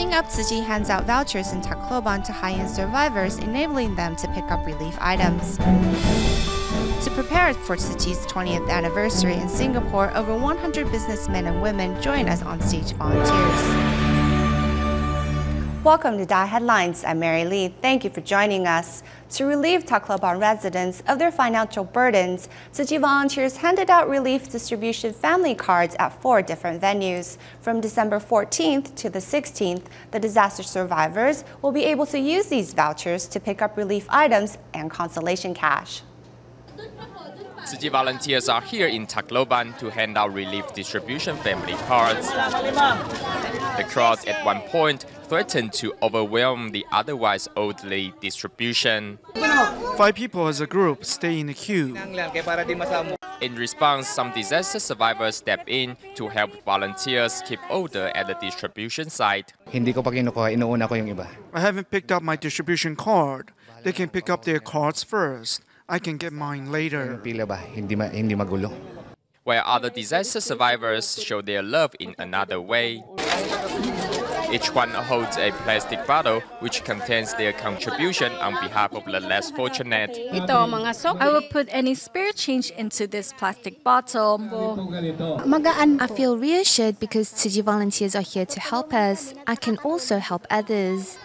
Coming up, Tzu Chi hands out vouchers in Tacloban to Haiyan survivors, enabling them to pick up relief items. To prepare for Tzu Chi's 20th anniversary in Singapore, over 100 businessmen and women join us on stage volunteers. Welcome to DaAi Headlines. I'm Mary Lee. Thank you for joining us. To relieve Tacloban residents of their financial burdens, Tzu Chi volunteers handed out relief distribution family cards at 4 different venues. From December 14th to the 16th, the disaster survivors will be able to use these vouchers to pick up relief items and consolation cash. Tzu Chi volunteers are here in Tacloban to hand out relief distribution family cards. The crowd at one point threatened to overwhelm the otherwise orderly distribution. 5 people as a group stay in the queue. In response, some disaster survivors step in to help volunteers keep order at the distribution site. I haven't picked up my distribution card. They can pick up their cards first. I can get mine later. While other disaster survivors show their love in another way. Each one holds a plastic bottle which contains their contribution on behalf of the less fortunate. I will put any spare change into this plastic bottle. I feel reassured because Tzu Chi volunteers are here to help us. I can also help others.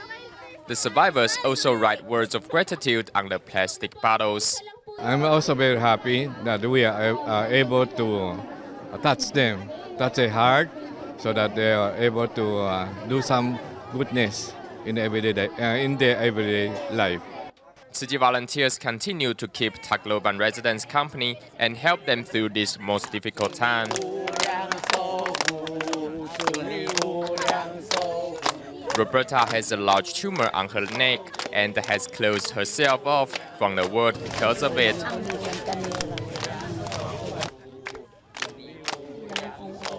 The survivors also write words of gratitude on the plastic bottles. I'm also very happy that we are able to touch them, touch their heart, so that they are able to do some goodness in their everyday life. Tzu Chi volunteers continue to keep Tacloban residents company and help them through this most difficult time. Roberta has a large tumor on her neck and has closed herself off from the world because of it.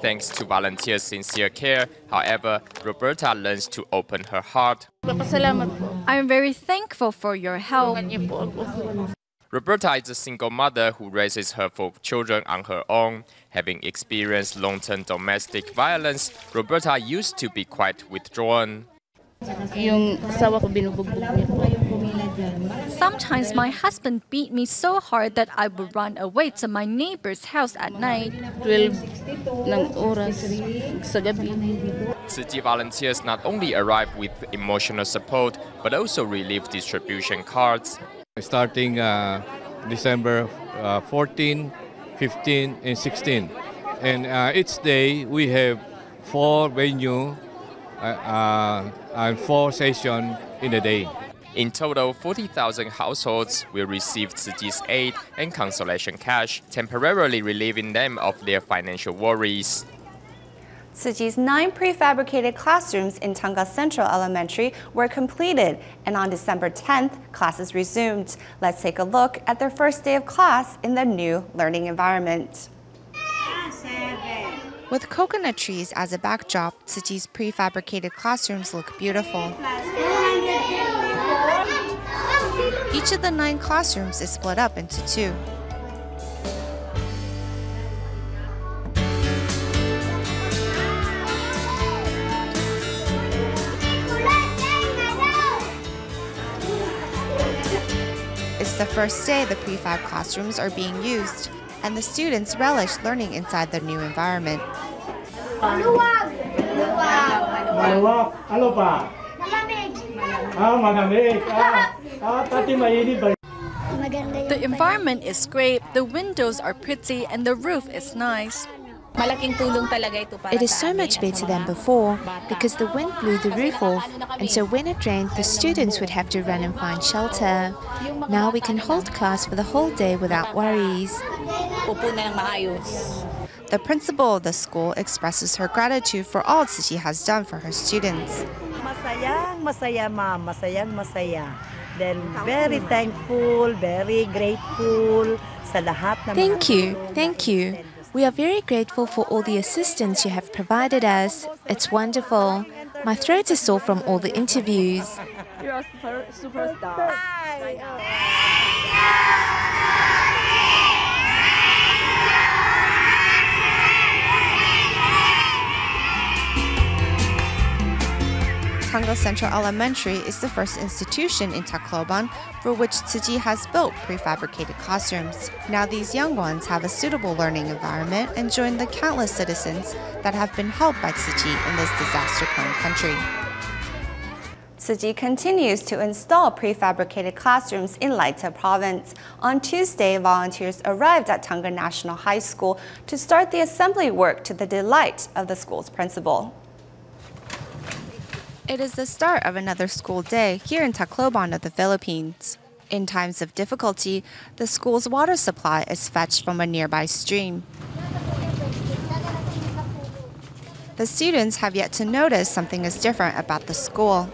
Thanks to volunteers' sincere care, however, Roberta learns to open her heart. I am very thankful for your help. Roberta is a single mother who raises her 4 children on her own. Having experienced long-term domestic violence, Roberta used to be quite withdrawn. Sometimes my husband beat me so hard that I would run away to my neighbor's house at night. Tzu Chi volunteers not only arrive with emotional support, but also relief distribution cards. Starting December 14, 15, and 16. And each day we have 4 venues and 4 sessions in a day. In total, 40,000 households will receive Tzu Chi's aid and consolation cash, temporarily relieving them of their financial worries. Tzu Chi's 9 prefabricated classrooms in Tanga Central Elementary were completed, and on December 10th, classes resumed. Let's take a look at their first day of class in the new learning environment. With coconut trees as a backdrop, Tzu Chi's prefabricated classrooms look beautiful. Each of the 9 classrooms is split up into 2. It's the first day the prefab classrooms are being used, and the students relish learning inside the new environment. The environment is great, the windows are pretty, and the roof is nice. It is so much better than before because the wind blew the roof off, and so when it rained, the students would have to run and find shelter. Now we can hold class for the whole day without worries. The principal of the school expresses her gratitude for all Tzu Chi has done for her students. Masaya, ma'am. Masaya. Then very thankful, very grateful sa lahat ng Thank you. We are very grateful for all the assistance you have provided us. It's wonderful. My throat is sore from all the interviews. You're a superstar. Tango Central Elementary is the first institution in Tacloban for which Tzu Chi has built prefabricated classrooms. Now these young ones have a suitable learning environment and join the countless citizens that have been helped by Tzu Chi in this disaster-prone country. Tzu Chi continues to install prefabricated classrooms in Leyte province. On Tuesday, volunteers arrived at Tango National High School to start the assembly work to the delight of the school's principal. It is the start of another school day here in Tacloban of the Philippines. In times of difficulty, the school's water supply is fetched from a nearby stream. The students have yet to notice something is different about the school.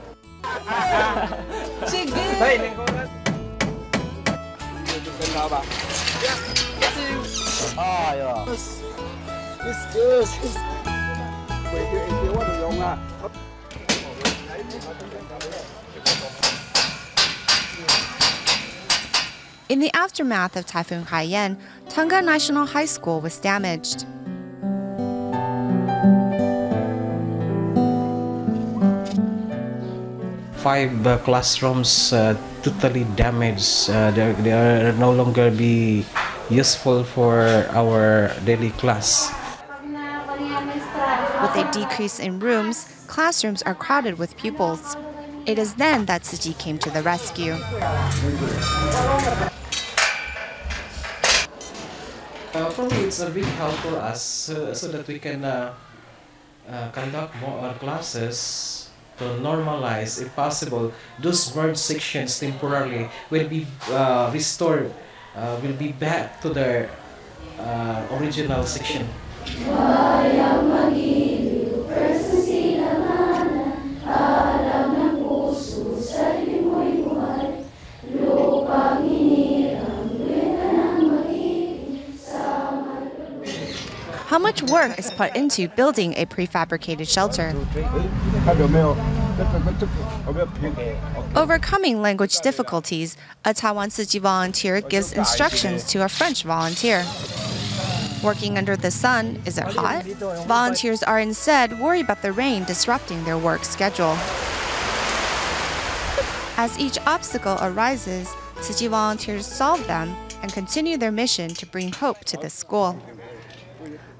In the aftermath of Typhoon Haiyan, Tango National High School was damaged. Five classrooms totally damaged. They are no longer be useful for our daily class. With a decrease in rooms, classrooms are crowded with pupils. It is then that Tzu Chi came to the rescue. For me, it's a big help for us so that we can conduct more classes to normalize, if possible, those merged sections temporarily will be restored, will be back to their original section. How much work is put into building a prefabricated shelter? Overcoming language difficulties, a Taiwan Tzu Chi volunteer gives instructions to a French volunteer. Working under the sun, is it hot? Volunteers are instead worried about the rain disrupting their work schedule. As each obstacle arises, Tzu Chi volunteers solve them and continue their mission to bring hope to the school.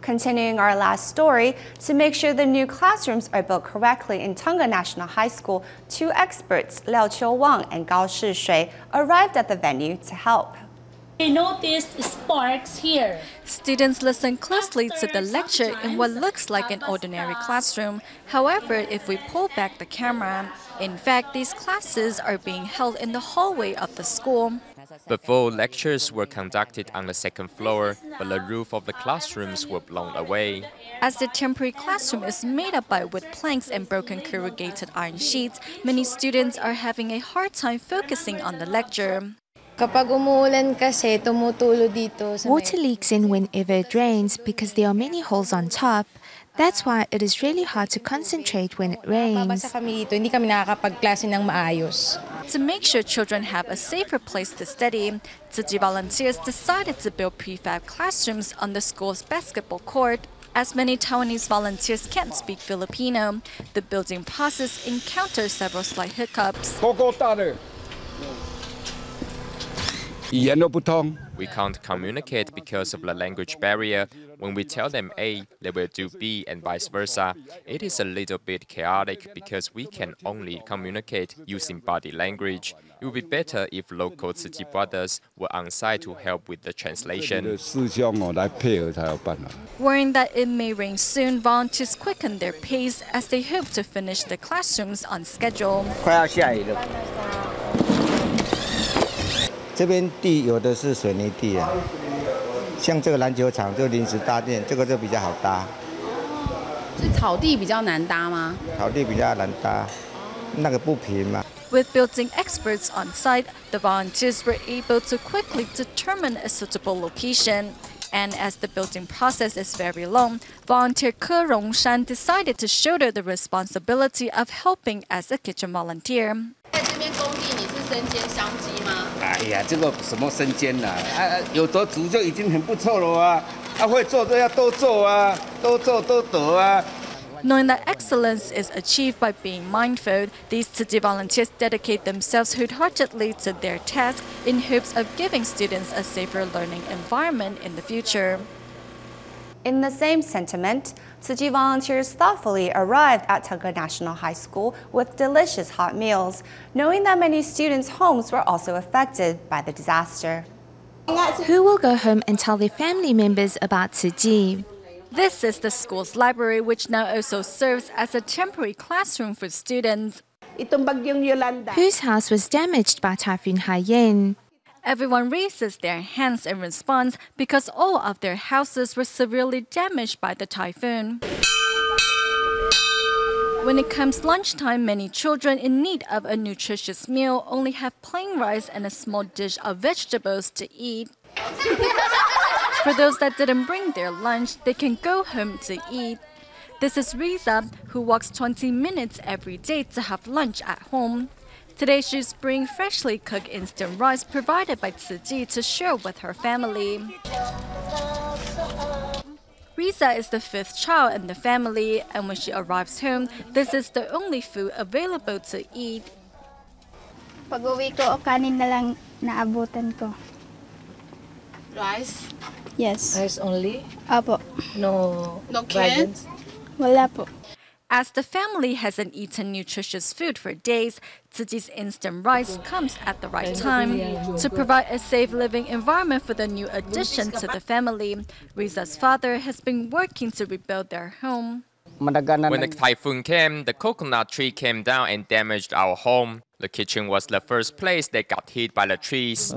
Continuing our last story, to make sure the new classrooms are built correctly in Tango National High School, two experts, Liao Qiu Wang and Gao Shishui, arrived at the venue to help. I noticed sparks here. Students listen closely to the lecture in what looks like an ordinary classroom. However, if we pull back the camera, in fact, these classes are being held in the hallway of the school. Before, lectures were conducted on the second floor, but the roof of the classrooms were blown away. As the temporary classroom is made up by wood planks and broken corrugated iron sheets, many students are having a hard time focusing on the lecture. Water leaks in whenever it rains because there are many holes on top. That's why it is really hard to concentrate when it rains. To make sure children have a safer place to study, Tzu Chi volunteers decided to build prefab classrooms on the school's basketball court. As many Taiwanese volunteers can't speak Filipino, the building process encounters several slight hiccups. We can't communicate because of the language barrier. When we tell them A, they will do B and vice versa. It is a little bit chaotic because we can only communicate using body language. It would be better if local Tzu Chi brothers were on site to help with the translation. Worrying that it may rain soon, volunteers quicken their pace as they hope to finish the classrooms on schedule. 这边地有的是水泥地啊，像这个篮球场就临时搭建，这个就比较好搭。是草地比较难搭吗？草地比较难搭，那个不平嘛。With building experts on site, the volunteers were able to quickly determine a suitable location. And as the building process is very long, volunteer Ke Rongshan decided to shoulder the responsibility of helping as a kitchen volunteer. 在这边工地，你是身兼商机吗？哎呀，这个什么身兼呐？有得煮就已经很不错了啊！会做就要多做啊，多做多得啊。Knowing that excellence is achieved by being mindful, these Tzu Chi volunteers dedicate themselves wholeheartedly to their task in hopes of giving students a safer learning environment in the future. In the same sentiment, Tzu Chi volunteers thoughtfully arrived at Tacloban National High School with delicious hot meals, knowing that many students' homes were also affected by the disaster. Who will go home and tell their family members about Tzu Chi? This is the school's library, which now also serves as a temporary classroom for students. Whose house was damaged by Typhoon Haiyan? Everyone raises their hands in response because all of their houses were severely damaged by the typhoon. When it comes lunchtime, many children in need of a nutritious meal only have plain rice and a small dish of vegetables to eat. For those that didn't bring their lunch, they can go home to eat. This is Riza, who walks 20 minutes every day to have lunch at home. Today, she's bringing freshly cooked instant rice provided by Tzu Chi to share with her family. Riza is the fifth child in the family, and when she arrives home, this is the only food available to eat. Pag-uwi ko, kanin na lang naabutan ko. Rice? Yes. Rice only? Apo. No cans? Wala po. As the family hasn't eaten nutritious food for days, Tzu Chi's instant rice comes at the right time. To provide a safe living environment for the new addition to the family, Riza's father has been working to rebuild their home. When the typhoon came, the coconut tree came down and damaged our home. The kitchen was the first place that got hit by the trees.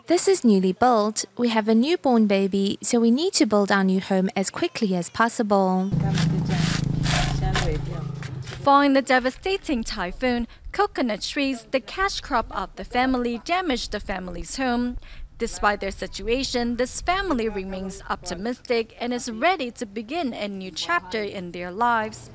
This is newly built. We have a newborn baby, so we need to build our new home as quickly as possible. Following the devastating typhoon, coconut trees, the cash crop of the family, damaged the family's home. Despite their situation, this family remains optimistic and is ready to begin a new chapter in their lives.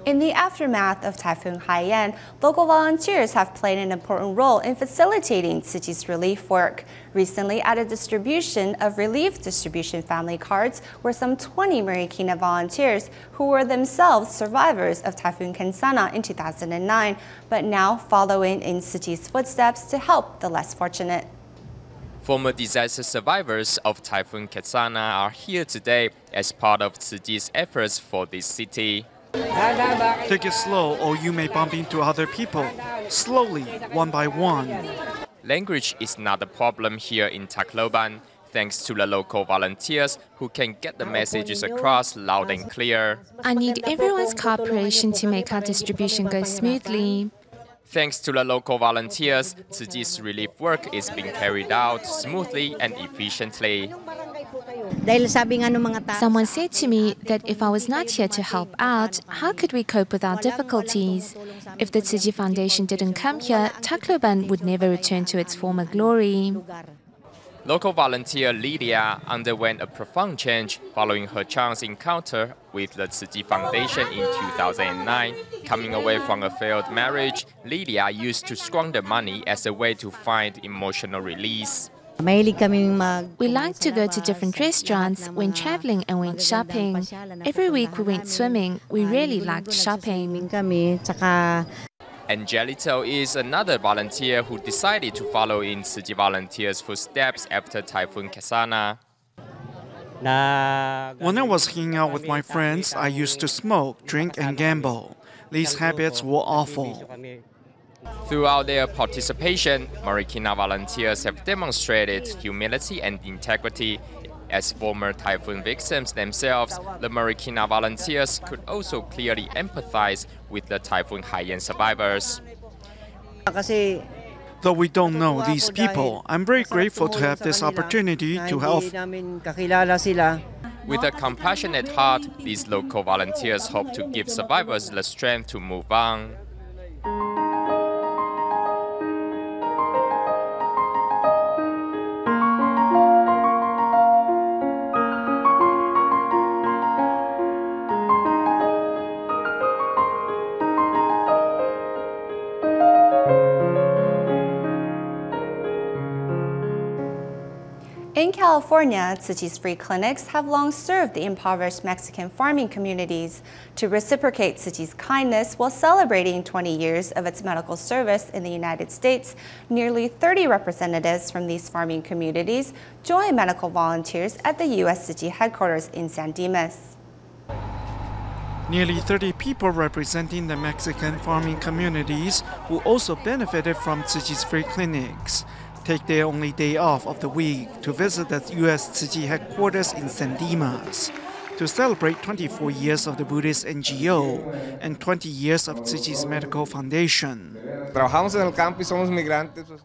In the aftermath of Typhoon Haiyan, local volunteers have played an important role in facilitating Tzu Chi's relief work. Recently, at a distribution of relief distribution family cards were some 20 Marikina volunteers who were themselves survivors of Typhoon Kensana in 2009, but now following in Tzu Chi's footsteps to help the less fortunate. Former disaster survivors of Typhoon Kensana are here today as part of Tzu Chi's efforts for this city. Take it slow or you may bump into other people. Slowly, one by one. Language is not a problem here in Tacloban, thanks to the local volunteers who can get the messages across loud and clear. I need everyone's cooperation to make our distribution go smoothly. Thanks to the local volunteers, Tzu Chi's relief work is being carried out smoothly and efficiently. Someone said to me that if I was not here to help out, how could we cope with our difficulties? If the Tzu Chi Foundation didn't come here, Tacloban would never return to its former glory. Local volunteer Lydia underwent a profound change following her chance encounter with the Tzu Chi Foundation in 2009. Coming away from a failed marriage, Lydia used to squander money as a way to find emotional release. We liked to go to different restaurants, went traveling and went shopping. Every week we went swimming. We really liked shopping. Angelito is another volunteer who decided to follow in Tzu Chi volunteers' footsteps after Typhoon Kensana. When I was hanging out with my friends, I used to smoke, drink, and gamble. These habits were awful. Throughout their participation, Marikina volunteers have demonstrated humility and integrity. As former typhoon victims themselves, the Marikina volunteers could also clearly empathize with the Typhoon Haiyan survivors. Though we don't know these people, I'm very grateful to have this opportunity to help. With a compassionate heart, these local volunteers hope to give survivors the strength to move on. In California, Tzu Chi's free clinics have long served the impoverished Mexican farming communities. To reciprocate Tzu Chi's kindness while celebrating 20 years of its medical service in the United States, nearly 30 representatives from these farming communities joined medical volunteers at the U.S. Tzu Chi headquarters in San Dimas. Nearly 30 people representing the Mexican farming communities who also benefited from Tzu Chi's free clinics take their only day off of the week to visit the U.S. Tzu Chi headquarters in San Dimas to celebrate 24 years of the Buddhist NGO and 20 years of Tzu Chi's medical foundation.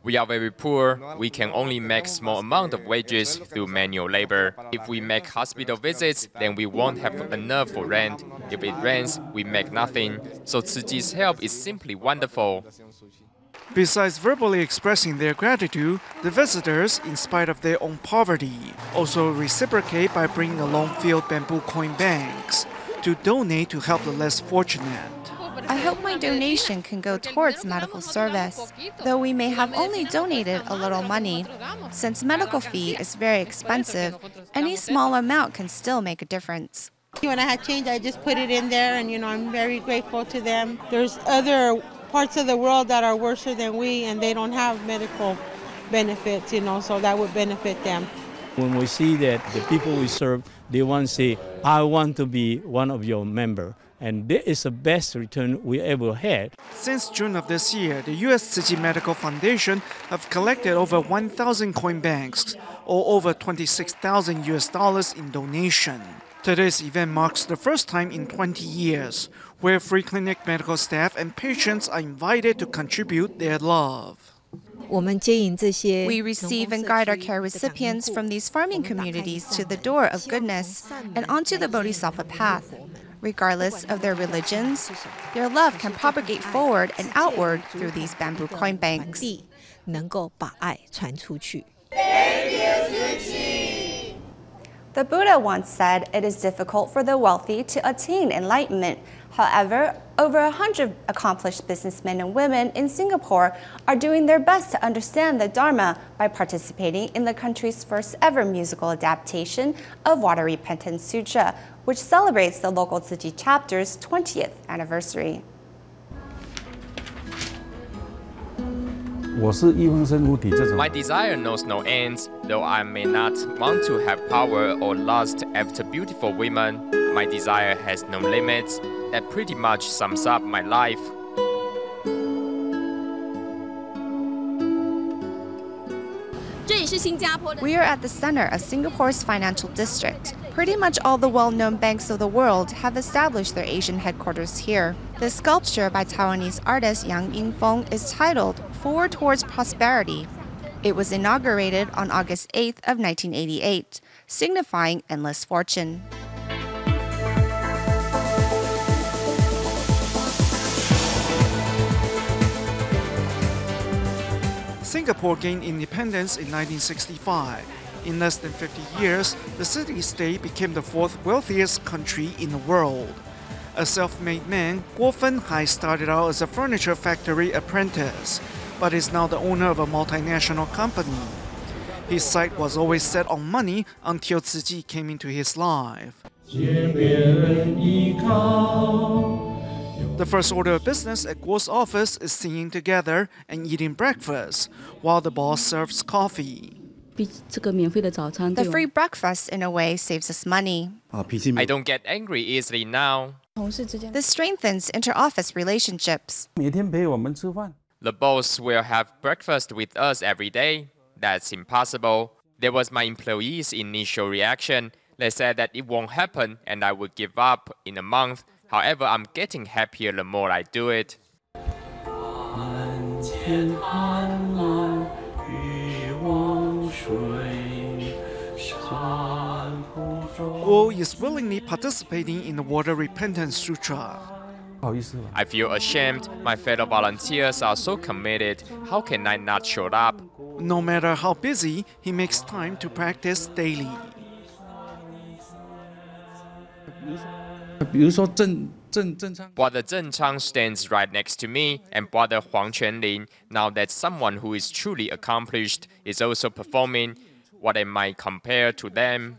We are very poor. We can only make small amount of wages through manual labor. If we make hospital visits, then we won't have enough for rent. If it rains, we make nothing. So Tzu Chi's help is simply wonderful. Besides verbally expressing their gratitude, the visitors, in spite of their own poverty, also reciprocate by bringing along filled bamboo coin banks to donate to help the less fortunate. I hope my donation can go towards medical service, though we may have only donated a little money. Since medical fee is very expensive, any small amount can still make a difference. When I had change, I just put it in there, and I'm very grateful to them. There's other parts of the world that are worse than we, and they don't have medical benefits, so that would benefit them. When we see that the people we serve, they want to say, I want to be one of your members. And this is the best return we ever had. Since June of this year, the U.S. Tzu Chi Medical Foundation have collected over 1,000 coin banks, or over $26,000 in donation. Today's event marks the first time in 20 years where free clinic medical staff and patients are invited to contribute their love. We receive and guide our care recipients from these farming communities to the door of goodness and onto the Bodhisattva path. Regardless of their religions, their love can propagate forward and outward through these bamboo coin banks. The Buddha once said it is difficult for the wealthy to attain enlightenment. However, over 100 accomplished businessmen and women in Singapore are doing their best to understand the Dharma by participating in the country's first ever musical adaptation of Water Repentance Sutra, which celebrates the local Tzu Chi chapter's 20th anniversary. My desire knows no ends, though I may not want to have power or lust after beautiful women. My desire has no limits. That pretty much sums up my life. We are at the center of Singapore's financial district. Pretty much all the well-known banks of the world have established their Asian headquarters here. The sculpture by Taiwanese artist Yang Yingfeng is titled Forward Towards Prosperity. It was inaugurated on August 8th of 1988, signifying endless fortune. Singapore gained independence in 1965. In less than 50 years, the city-state became the fourth wealthiest country in the world. A self-made man, Guo Fenhai started out as a furniture factory apprentice, but is now the owner of a multinational company. His sight was always set on money until Tzu Chi came into his life. The first order of business at Guo's office is singing together and eating breakfast, while the boss serves coffee. The free breakfast, in a way, saves us money. I don't get angry easily now. This strengthens inter-office relationships. The boss will have breakfast with us every day. That's impossible. There was my employees' initial reaction. They said that it won't happen and I would give up in a month. However, I'm getting happier the more I do it. Guo is willingly participating in the Water Repentance Sutra. I feel ashamed. My fellow volunteers are so committed. How can I not show up? No matter how busy, he makes time to practice daily. Brother Zheng Chang stands right next to me, and Brother Huang Quanlin, now that someone who is truly accomplished, is also performing. what I might compare to them.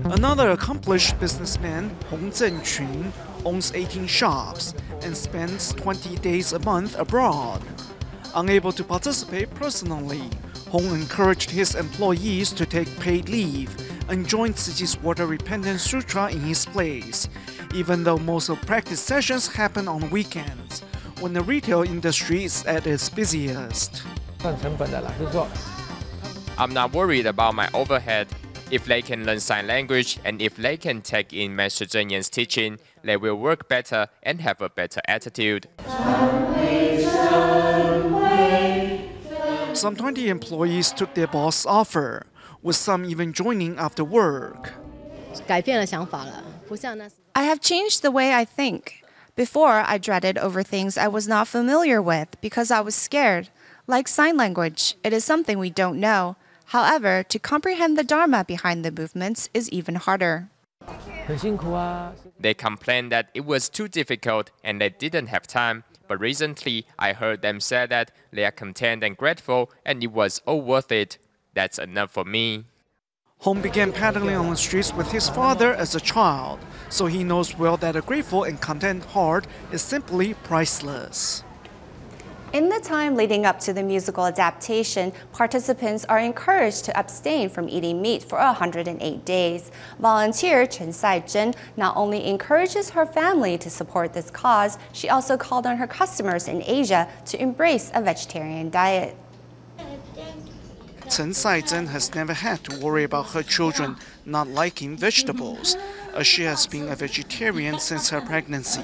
Another accomplished businessman, Hong Zhenqun, owns 18 shops and spends 20 days a month abroad. Unable to participate personally, Hong encouraged his employees to take paid leave and join Tzu Chi's water repentance sutra in his place, even though most of practice sessions happen on weekends, when the retail industry is at its busiest. I'm not worried about my overhead. If they can learn sign language and if they can take in Master Zheng Yan's teaching, they will work better and have a better attitude. Some 20 employees took their boss' offer, with some even joining after work. I have changed the way I think. Before, I dreaded over things I was not familiar with because I was scared. Like sign language, it is something we don't know. However, to comprehend the Dharma behind the movements is even harder. They complained that it was too difficult and they didn't have time, but recently I heard them say that they are content and grateful and it was all worth it. That's enough for me. Hong began paddling on the streets with his father as a child, so he knows well that a grateful and content heart is simply priceless. In the time leading up to the musical adaptation, participants are encouraged to abstain from eating meat for 108 days. Volunteer Chen Sai-zhen not only encourages her family to support this cause, she also called on her customers in Asia to embrace a vegetarian diet. Chen Sai-zhen has never had to worry about her children not liking vegetables, as she has been a vegetarian since her pregnancy.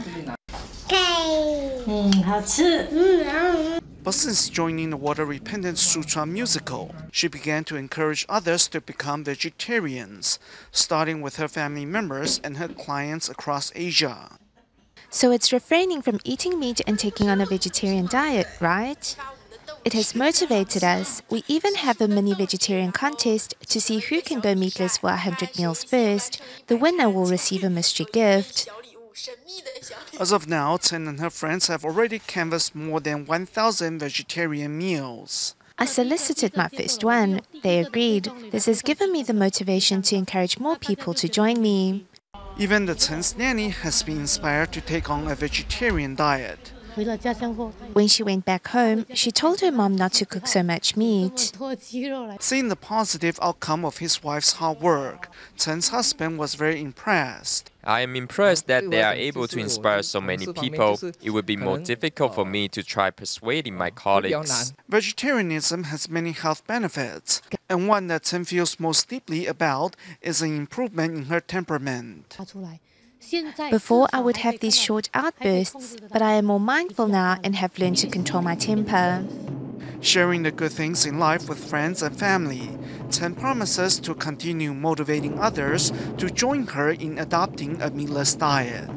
But since joining the Water Repentance Sutra musical, she began to encourage others to become vegetarians, starting with her family members and her clients across Asia. So it's refraining from eating meat and taking on a vegetarian diet, right? It has motivated us. We even have a mini vegetarian contest to see who can go meatless for 100 meals first. The winner will receive a mystery gift. As of now, Chen and her friends have already canvassed more than 1,000 vegetarian meals. I solicited my first one. They agreed. This has given me the motivation to encourage more people to join me. Even the Chen's nanny has been inspired to take on a vegetarian diet. When she went back home, she told her mom not to cook so much meat. Seeing the positive outcome of his wife's hard work, Chen's husband was very impressed. I am impressed that they are able to inspire so many people. It would be more difficult for me to try persuading my colleagues. Vegetarianism has many health benefits, and one that Chen feels most deeply about is an improvement in her temperament. Before, I would have these short outbursts, but I am more mindful now and have learned to control my temper. Sharing the good things in life with friends and family, Chen promises to continue motivating others to join her in adopting a meatless diet.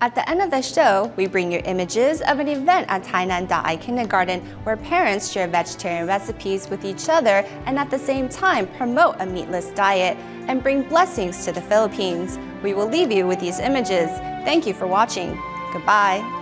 At the end of the show, we bring you images of an event at Haiyan DaAi Kindergarten where parents share vegetarian recipes with each other and at the same time promote a meatless diet and bring blessings to the Philippines. We will leave you with these images. Thank you for watching. Goodbye.